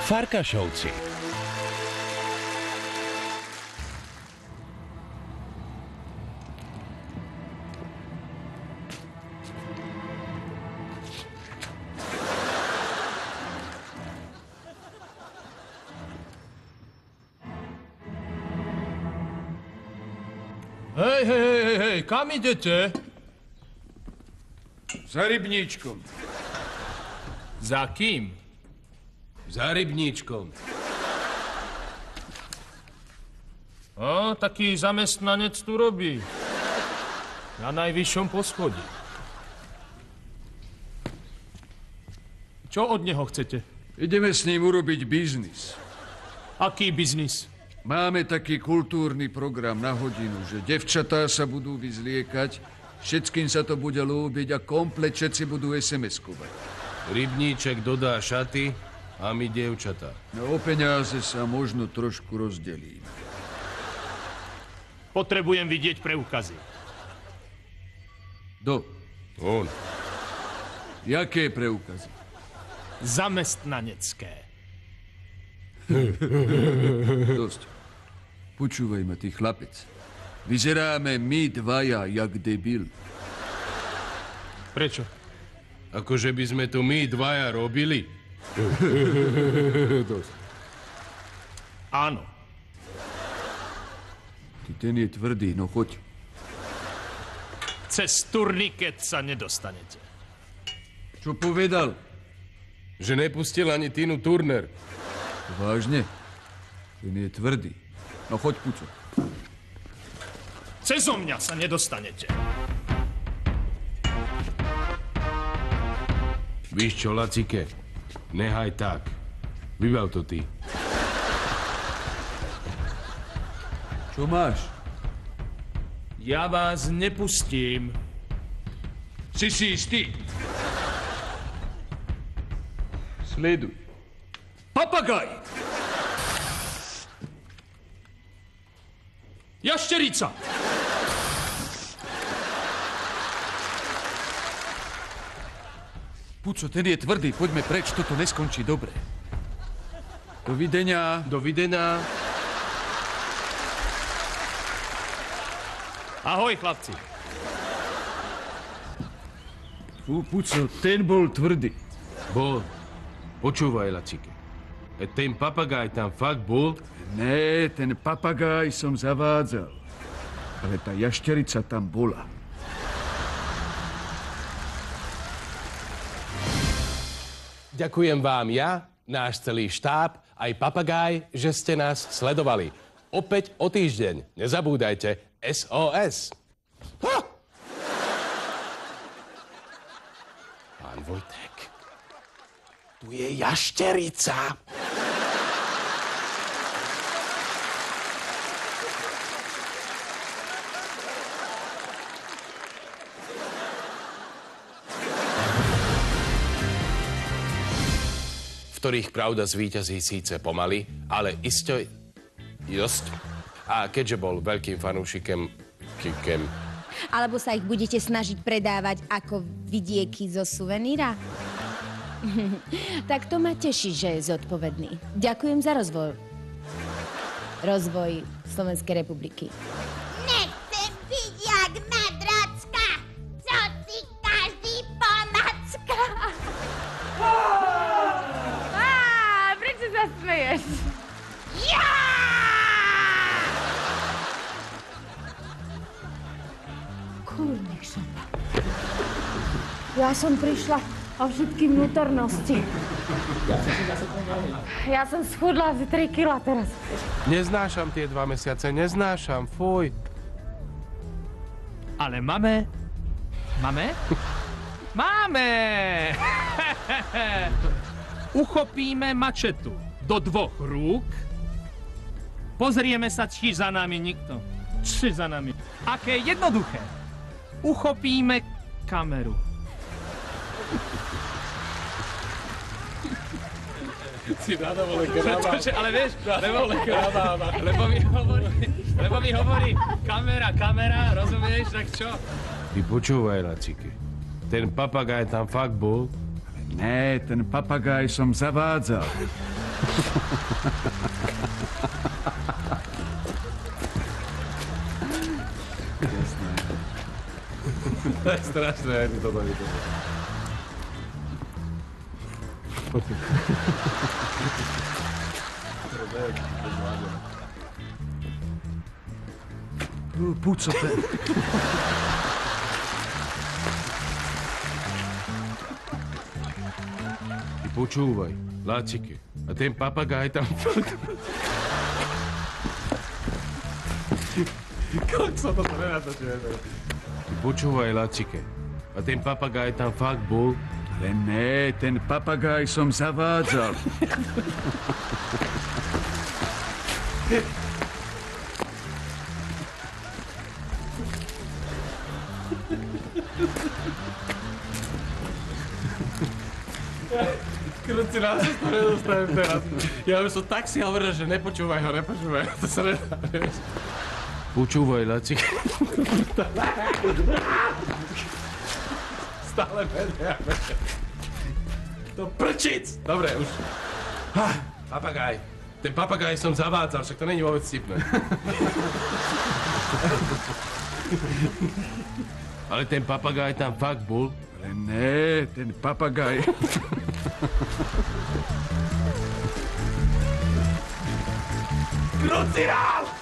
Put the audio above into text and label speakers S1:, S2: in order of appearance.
S1: Farkašovci.
S2: Hej, kam idete?
S3: Za rybníčkom.
S2: Za kým?
S3: Za rybníčkom.
S2: Taký zamestnanec tu robí. Na najvyššom poschodí. Čo od neho chcete?
S3: Ideme s ním urobiť biznis.
S2: Aký biznis?
S3: Máme taký kultúrny program na hodinu, že devčatá sa budú vyzliekať, všetkým sa to bude ľúbiť a komplet všetci budú SMS-kovať.
S4: Rybníček dodá šaty a my dievčatá.
S3: No o peniaze sa možno trošku rozdelíme.
S2: Potrebujem vidieť preukazy.
S4: On.
S3: Jaké preukazy?
S2: Zamestnanecké.
S3: Dosť. Počúvaj ma, ty chlapec. Vyzeráme my dvaja jak debil.
S2: Prečo?
S4: Akože by sme to my dvaja robili?
S2: Áno.
S3: Ty ten je tvrdý, no choď.
S2: Cez turniket sa nedostanete.
S3: Čo povedal?
S4: Že nepustil ani Tinu Turner.
S3: Vážne? Ten je tvrdý. No choď, Puco.
S2: Cezo mňa sa nedostanete.
S4: Víš čo, Lacike? Nehaj tak. Vybav to ty.
S3: Čo máš?
S2: Ja vás nepustím.
S3: Si istý? Sleduj. Papagaj!
S2: Jašterica!
S3: Puco, ten je tvrdý, poďme preč, toto neskončí dobre. Dovidenia.
S4: Dovidená.
S2: Ahoj, chlapci.
S3: Fú, Puco, ten bol tvrdý.
S4: Bol. Počúvaj, Lacike. Ten papagaj tam fakt bol?
S3: Ne, ten papagaj som zavádzal. Ale tá jašterica tam bola.
S4: Ďakujem vám ja, náš celý štáb, aj papagaj, že ste nás sledovali. Opäť o týždeň. Nezabúdajte, SOS. Ha! Pán Vojtek, tu je jašterica. V ktorých pravda zvíťazí síce pomaly, ale isto dosť. A keďže bol veľkým fanúšikem Kikem.
S5: Alebo sa ich budete snažiť predávať ako vidieky zo suveníra? Tak to ma teší, že je zodpovedný. Ďakujem za rozvoj Slovenskej republiky.
S6: Nechcem byť jak madracka, co si každý pomacka.
S5: Prečo sa smeješ?
S6: Ja!
S5: Kurník šopa. Ja som prišla o všetky vnútornosti. Ja som schudla asi 3 kila teraz.
S4: Neznášam tie 2 mesiace, neznášam, fuj.
S2: Ale máme? Máme! Uchopíme mačetu do 2 rúk. Pozrieme sa, či za nami nikto. Či za nami. Aké jednoduché. Uchopíme kameru.
S4: Si na dovolenke rábam.
S2: Ale vieš, lebo mi hovorí kamera, rozumieš, tak čo?
S4: Ty počúvaj, Lacike. Ten papagaj tam fakt bol?
S3: Ne, ten papagaj som zavádzal.
S4: To je strašné, jak mi toto vidí.
S3: Pucote.
S4: Ty počúvaj, Láčike. A ten papagaj tam... Koľko sa toto nenatočuje? Ty počúvaj, Láčike. A ten papagaj tam fakt bol?
S3: Ale ne, ten papagaj som zavádzal.
S4: Kruci, nás sa to nedostajem teraz. Ja už som tak si hovoril, že nepočúvaj ho. To sa nedá, vieš. Počúvaj, Láčike. Stále menej. To prčic! Dobre, už. Papagaj. Ten papagaj som zavádzal, však to není vôbec vtipné. Ale ten papagaj tam fakt bol?
S3: Ale ne, ten papagaj...
S4: Krucinál!